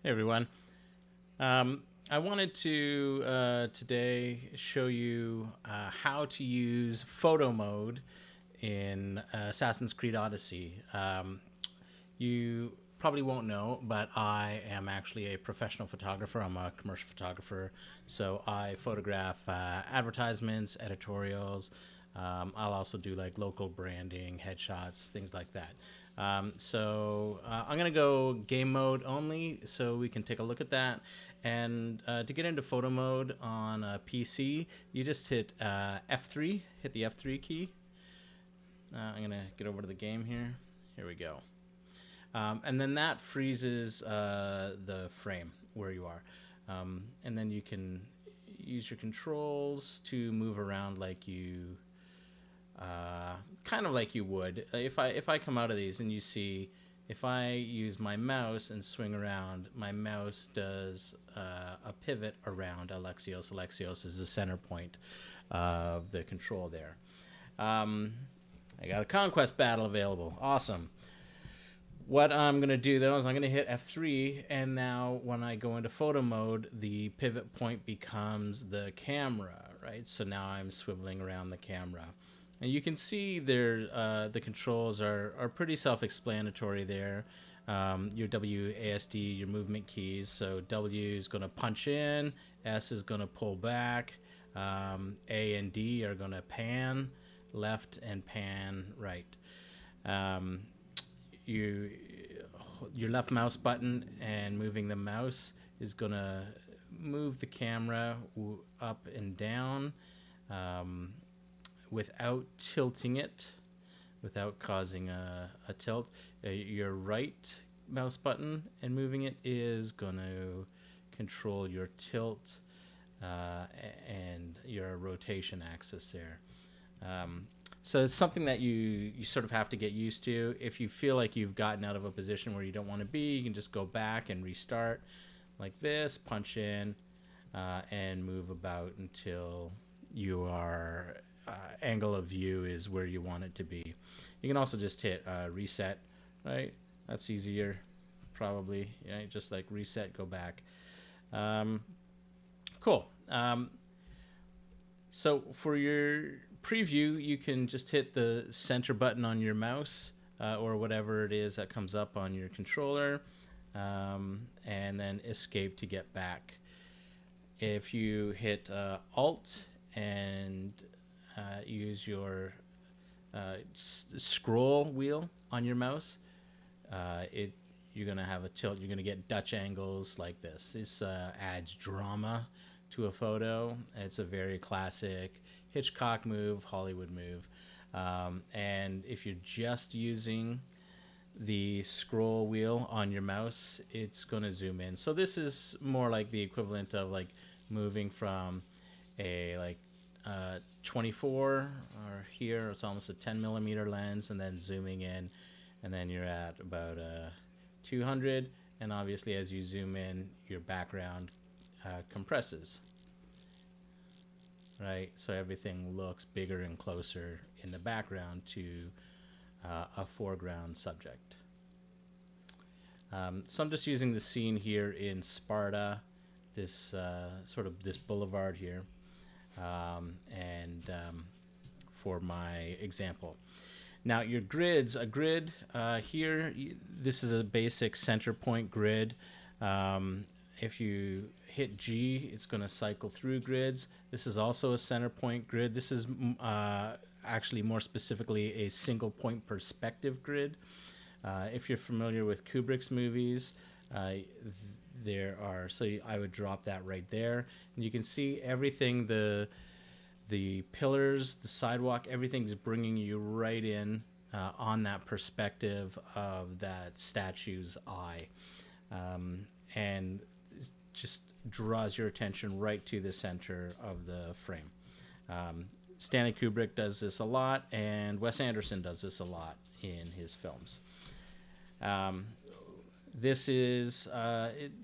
Hey everyone. I wanted to today show you how to use photo mode in Assassin's Creed Odyssey. You probably won't know, but I am actually a professional photographer. I'm a commercial photographer, so I photograph advertisements, editorials. I'll also do like local branding, headshots, things like that. I'm gonna go game mode only, so we can take a look at that. And to get into photo mode on a PC, you just hit F3, hit the F3 key. I'm gonna get over to the game here. Here we go. And then that freezes the frame where you are. And then you can use your controls to move around like you, kind of like you would. If I come out of these and you see, if I use my mouse and swing around, my mouse does a pivot around Alexios. Alexios is the center point of the control there. I got a conquest battle available. Awesome. What I'm going to do though is I'm going to hit F3, and now when I go into photo mode, the pivot point becomes the camera, right? So now I'm swiveling around the camera. And you can see there the controls are pretty self-explanatory there. Your WASD, your movement keys. So W is going to punch in, S is going to pull back, A and D are going to pan left and pan right. Um, you your left mouse button and moving the mouse is gonna move the camera up and down, without tilting it, without causing a tilt. Your right mouse button and moving it is gonna control your tilt and your rotation axis there. So it's something that you sort of have to get used to. If you feel like you've gotten out of a position where you don't want to be, you can just go back and restart like this, punch in, and move about until your angle of view is where you want it to be. You can also just hit reset, right? That's easier, probably. Yeah, just like reset, go back. Um, cool. So for your preview, you can just hit the center button on your mouse, or whatever it is that comes up on your controller, and then escape to get back. If you hit Alt and use your scroll wheel on your mouse, it you're gonna have a tilt. You're gonna get Dutch angles like this. This adds drama to a photo. It's a very classic Hitchcock move, Hollywood move. And if you're just using the scroll wheel on your mouse, it's going to zoom in. So this is more like the equivalent of like moving from a 24, or here it's almost a 10 millimeter lens, and then zooming in, and then you're at about 200. And obviously as you zoom in, your background compresses, right? So everything looks bigger and closer in the background to a foreground subject. So I'm just using the scene here in Sparta, this sort of this boulevard here, and for my example. Now your grids, a grid here, this is a basic center point grid. If you hit G, it's going to cycle through grids. This is also a center point grid. This is actually more specifically a single point perspective grid. If you're familiar with Kubrick's movies, there are, so I would drop that right there. And you can see everything, the pillars, the sidewalk, everything's bringing you right in on that perspective of that statue's eye. And just draws your attention right to the center of the frame. Stanley Kubrick does this a lot, and Wes Anderson does this a lot in his films. This is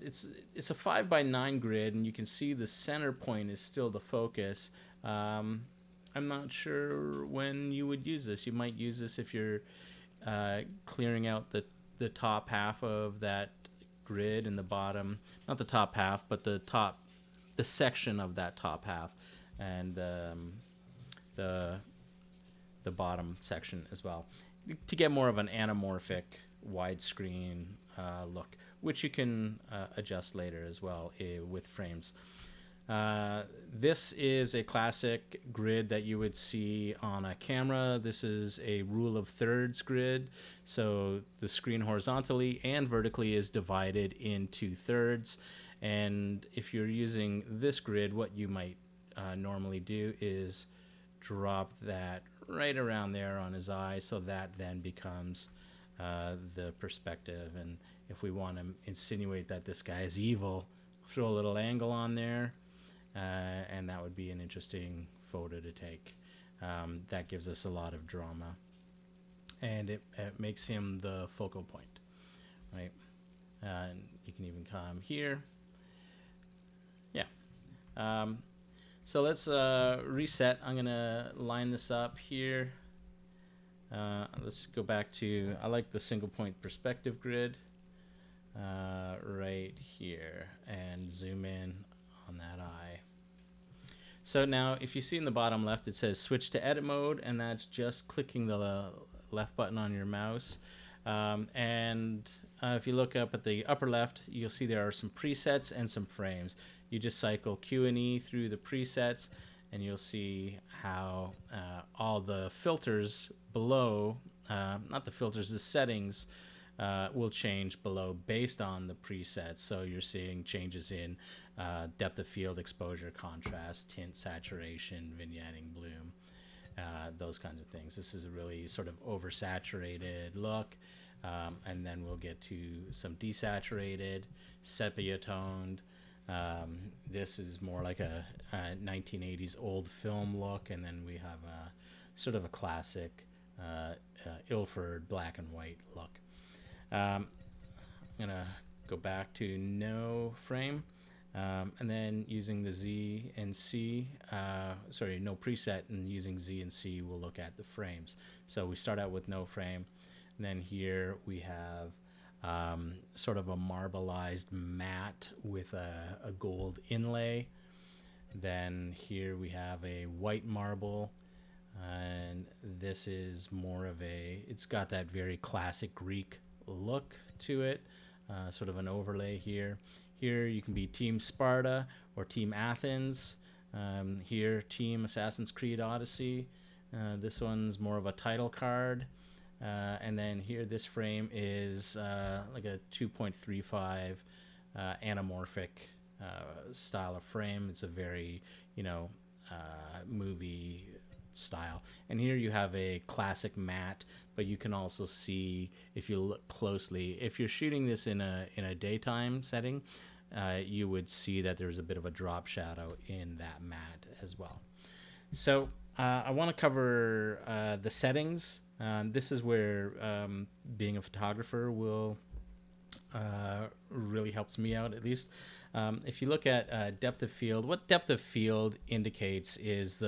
it's a 5x9 grid, and you can see the center point is still the focus. I'm not sure when you would use this. You might use this if you're clearing out the top half of that grid in the bottom, not the top half, but the section of that top half, and the bottom section as well, to get more of an anamorphic widescreen look, which you can adjust later as well with frames. This is a classic grid that you would see on a camera. This is a rule of thirds grid. So the screen horizontally and vertically is divided into thirds. And if you're using this grid, what you might normally do is drop that right around there on his eye, so that then becomes the perspective. And if we want to insinuate that this guy is evil, throw a little angle on there, and that would be an interesting photo to take. That gives us a lot of drama, and it makes him the focal point, right? And you can even come here. Yeah. So let's reset. I'm going to line this up here. Let's go back to, I like the single point perspective grid right here, and zoom in on that eye. So now if you see in the bottom left, it says switch to edit mode, and that's just clicking the left button on your mouse. If you look up at the upper left, you'll see there are some presets and some frames. You just cycle Q and E through the presets, and you'll see how all the filters below, not the filters, the settings will change below based on the presets. So you're seeing changes in depth of field, exposure, contrast, tint, saturation, vignetting, bloom, those kinds of things. This is a really sort of oversaturated look. And then we'll get to some desaturated, sepia toned. This is more like a 1980s old film look, and then we have a sort of a classic Ilford black and white look. I'm gonna go back to no frame, and then using the Z and C, no preset, and using Z and C, we'll look at the frames. So we start out with no frame. And then here we have sort of a marbleized matte with a gold inlay. Then here we have a white marble, and this is more of it's got that very classic Greek look to it, sort of an overlay here. Here you can be Team Sparta or Team Athens. Here, Team Assassin's Creed Odyssey. This one's more of a title card. And then here, this frame is like a 2.35 anamorphic style of frame. It's a very, movie style. And here you have a classic matte, but you can also see, if you look closely, if you're shooting this in a daytime setting, you would see that there's a bit of a drop shadow in that matte as well. So I want to cover the settings. This is where being a photographer will really helps me out, at least. If you look at depth of field, what depth of field indicates is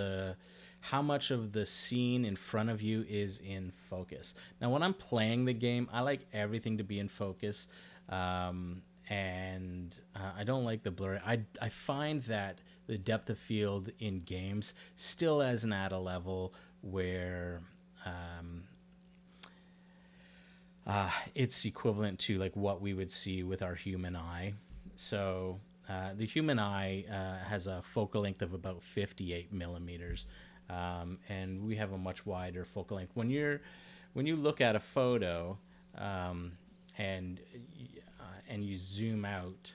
how much of the scene in front of you is in focus. Now, when I'm playing the game, I like everything to be in focus, and I don't like the blurry. I find that the depth of field in games still isn't at a level where it's equivalent to like what we would see with our human eye. So the human eye has a focal length of about 58 millimeters, and we have a much wider focal length. When you look at a photo and you zoom out,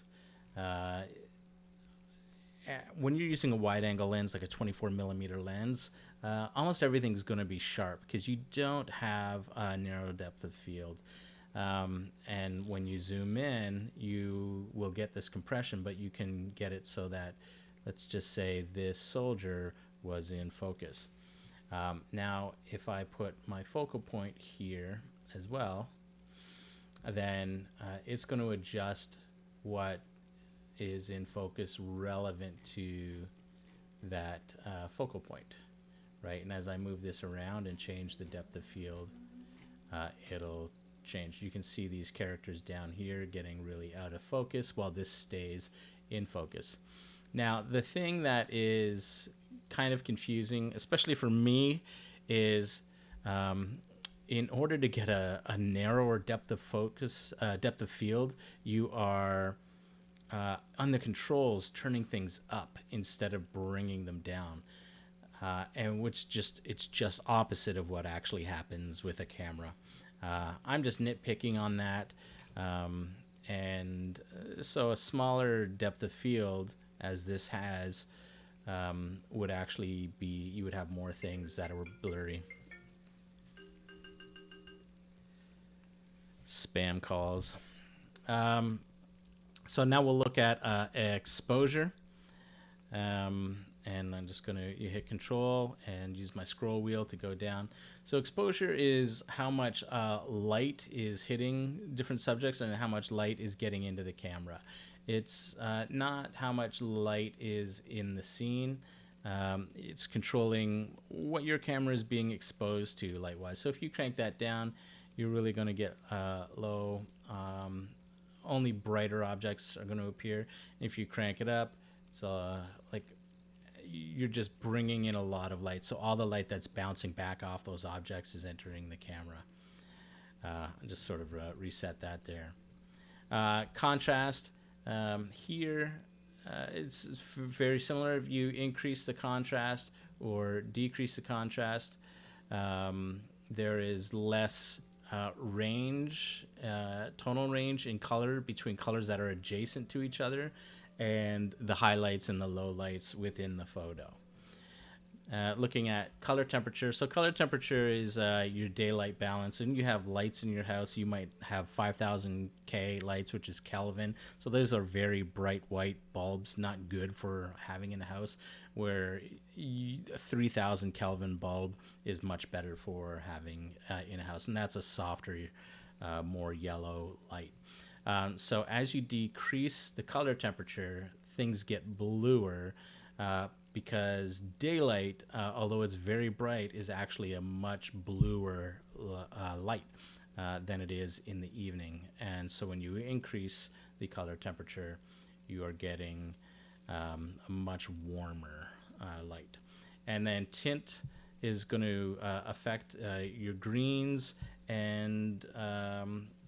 when you're using a wide angle lens like a 24 millimeter lens, almost everything's going to be sharp because you don't have a narrow depth of field. And when you zoom in, you will get this compression, but you can get it so that, let's just say this soldier was in focus. Now, if I put my focal point here as well, then it's going to adjust what is in focus relevant to that focal point, right? And as I move this around and change the depth of field, it'll changed. You can see these characters down here getting really out of focus while this stays in focus. Now, the thing that is kind of confusing, especially for me, is in order to get a narrower depth of focus, depth of field, you are on the controls turning things up instead of bringing them down. And it's just opposite of what actually happens with a camera. I'm just nitpicking on that. So a smaller depth of field, as this has, would actually be, you would have more things that are blurry. Spam calls. So now we'll look at exposure. And I'm just going to hit control and use my scroll wheel to go down. So exposure is how much light is hitting different subjects and how much light is getting into the camera. It's not how much light is in the scene. It's controlling what your camera is being exposed to light-wise. So if you crank that down, you're really going to get low. Only brighter objects are going to appear. If you crank it up, it's like you're just bringing in a lot of light. So all the light that's bouncing back off those objects is entering the camera. Just sort of reset that there. Contrast. Here, it's very similar. If you increase the contrast or decrease the contrast, there is less range, tonal range in color between colors that are adjacent to each other, and the highlights and the lowlights within the photo. Looking at color temperature. So color temperature is your daylight balance. And you have lights in your house. You might have 5000 K lights, which is Kelvin. So those are very bright white bulbs, not good for having in a house, where a 3000 Kelvin bulb is much better for having in a house. And that's a softer, more yellow light. So as you decrease the color temperature, things get bluer because daylight, although it's very bright, is actually a much bluer light than it is in the evening. And so when you increase the color temperature, you are getting a much warmer light. And then tint is going to affect your greens and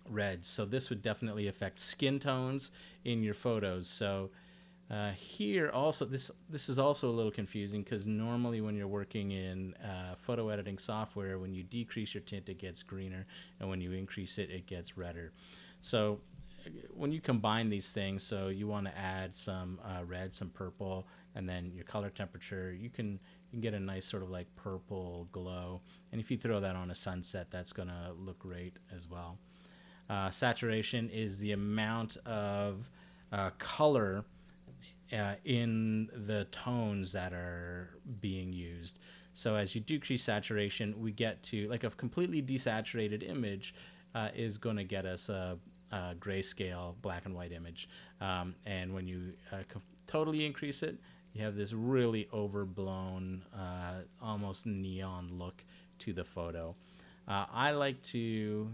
reds. So this would definitely affect skin tones in your photos. So here also, this is also a little confusing, because normally when you're working in photo editing software, when you decrease your tint, it gets greener, and when you increase it, it gets redder. So when you combine these things, so you want to add some red, some purple, and then your color temperature, you can get a nice sort of like purple glow. And if you throw that on a sunset, that's going to look great as well. Saturation is the amount of color in the tones that are being used. So as you decrease saturation, we get to, like, a completely desaturated image is going to get us a grayscale black and white image. And when you totally increase it, you have this really overblown, almost neon look to the photo. I like to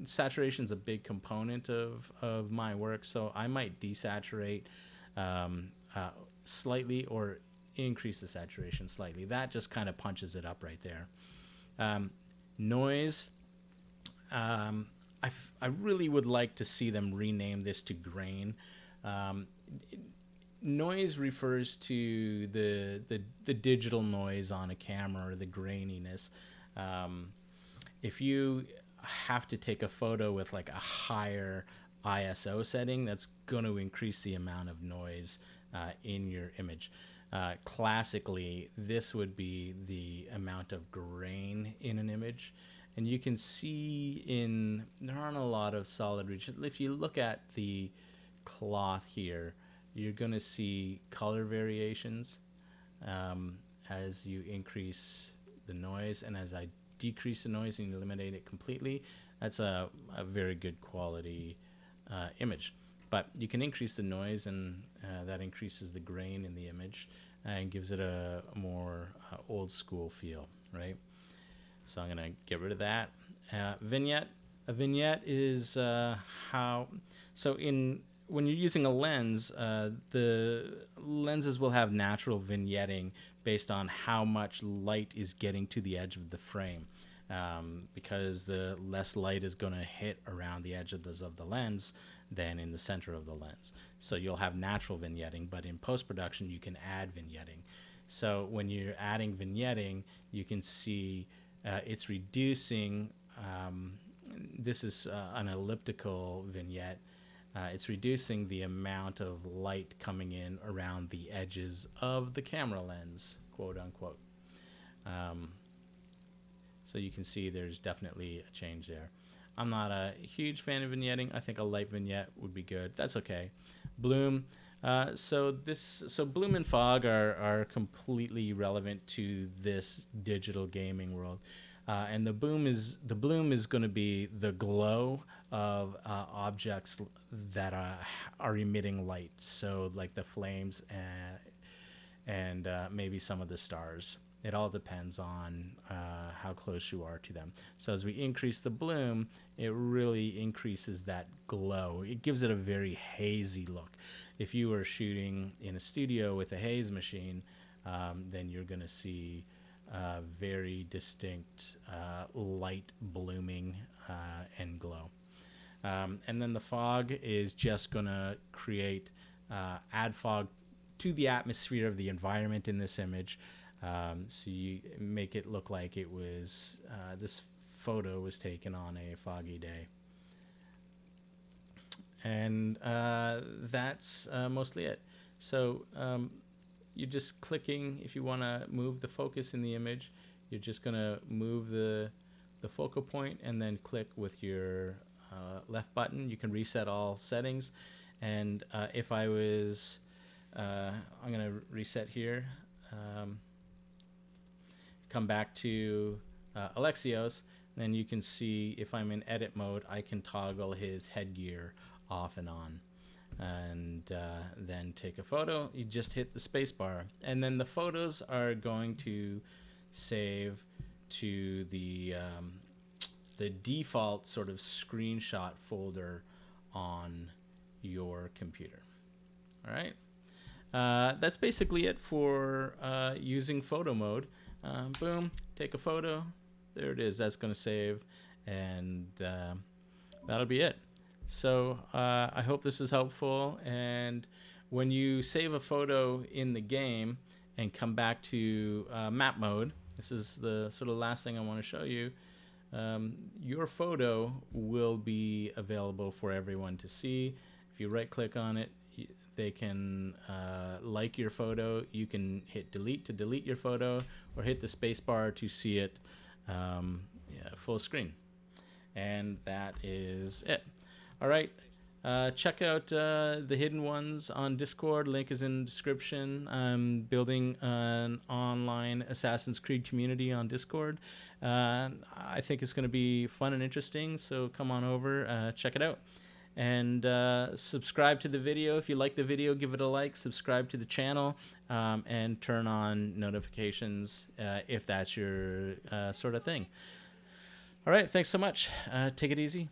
saturation's a big component of my work, so I might desaturate slightly or increase the saturation slightly. That just kind of punches it up right there. Noise. I really would like to see them rename this to grain. Noise refers to the digital noise on a camera, or the graininess. If you have to take a photo with like a higher ISO setting, that's going to increase the amount of noise in your image. Classically, this would be the amount of grain in an image. And you can see there aren't a lot of solid regions. If you look at the cloth here, you're going to see color variations as you increase the noise, and as I decrease the noise and eliminate it completely, that's a very good quality image. But you can increase the noise, and that increases the grain in the image and gives it a more old school feel, right? So I'm going to get rid of that. Vignette. A vignette is how. So in when you're using a lens, the lenses will have natural vignetting based on how much light is getting to the edge of the frame. Because the less light is going to hit around the edges of the lens than in the center of the lens. So you'll have natural vignetting, but in post-production you can add vignetting. So when you're adding vignetting, you can see it's reducing, this is an elliptical vignette, it's reducing the amount of light coming in around the edges of the camera lens, quote unquote. So you can see there's definitely a change there. I'm not a huge fan of vignetting. I think a light vignette would be good. That's okay. Bloom. So bloom and fog are completely relevant to this digital gaming world. And the bloom is going to be the glow of objects that are emitting light. So like the flames and maybe some of the stars. It all depends on how close you are to them. So as we increase the bloom, it really increases that glow. It gives it a very hazy look. If you were shooting in a studio with a haze machine, then you're going to see very distinct light blooming and glow. And then the fog is just going to add fog to the atmosphere of the environment in this image. So you make it look like it was this photo was taken on a foggy day. And that's mostly it. So you're just clicking. If you want to move the focus in the image, you're just going to move the focal point and then click with your left button. You can reset all settings. And if I was, I'm going to reset here. Come back to Alexios, then you can see if I'm in edit mode, I can toggle his headgear off and on, and then take a photo. You just hit the space bar, and then the photos are going to save to the default sort of screenshot folder on your computer. All right. That's basically it for using photo mode. Boom, take a photo. There it is. That's going to save, and that'll be it. So I hope this is helpful. And when you save a photo in the game and come back to map mode, this is the sort of last thing I want to show you. Your photo will be available for everyone to see. If you right-click on it, they can like your photo. You can hit delete to delete your photo, or hit the space bar to see it full screen. And that is it. All right. Check out the hidden ones on Discord. Link is in the description. I'm building an online Assassin's Creed community on Discord. I think it's going to be fun and interesting, so come on over, check it out. And subscribe to the video. If you like the video, give it a like. Subscribe to the channel, and turn on notifications if that's your sort of thing. All right, thanks so much. Take it easy.